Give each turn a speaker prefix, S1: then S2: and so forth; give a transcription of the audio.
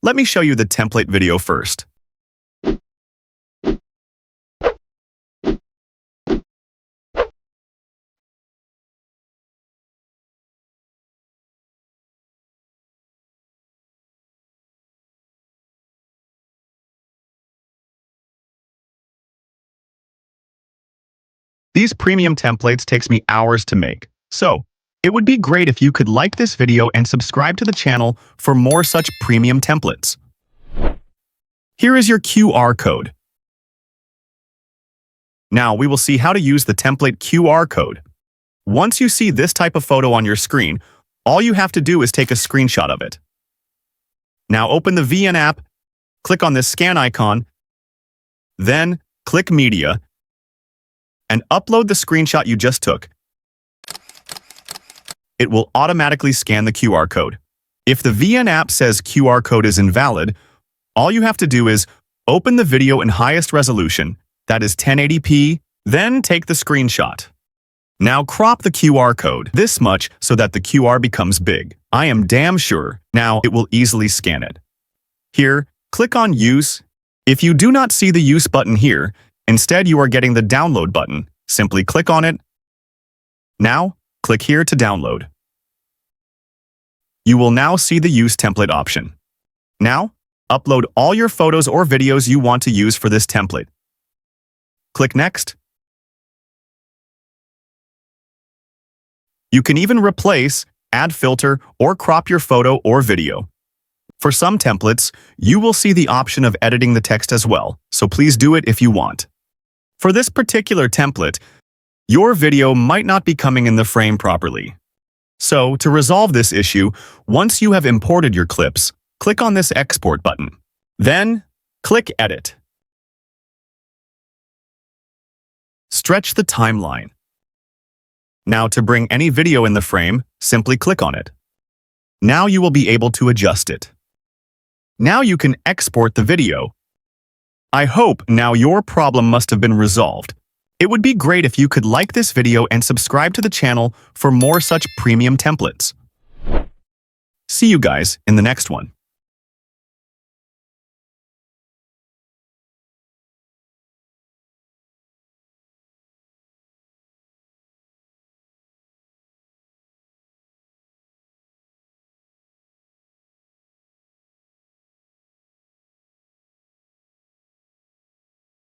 S1: let me show you the template video first. These premium templates takes me hours to make, so it would be great if you could like this video and subscribe to the channel for more such premium templates. Here is your QR code. Now we will see how to use the template QR code. Once you see this type of photo on your screen, all you have to do is take a screenshot of it. Now open the ft.jiinn app, click on this scan icon, then click Media, and upload the screenshot you just took. It will automatically scan the QR code. If the ft.jiinn app says QR code is invalid, all you have to do is open the video in highest resolution, that is 1080p, then take the screenshot. Now crop the QR code this much so that the QR becomes big. I am damn sure now it will easily scan it. Here, click on Use. If you do not see the Use button here, instead you are getting the Download button. Simply click on it. Now, click here to download. You will now see the Use Template option. Now, upload all your photos or videos you want to use for this template. Click Next. You can even replace, add filter, or crop your photo or video. For some templates, you will see the option of editing the text as well, so please do it if you want. For this particular template, your video might not be coming in the frame properly. So, to resolve this issue, once you have imported your clips, click on this Export button. Then, click Edit. Stretch the timeline. Now, to bring any video in the frame, simply click on it. Now you will be able to adjust it. Now you can export the video. I hope now your problem must have been resolved. It would be great if you could like this video and subscribe to the channel for more such premium templates. See you guys in the next one.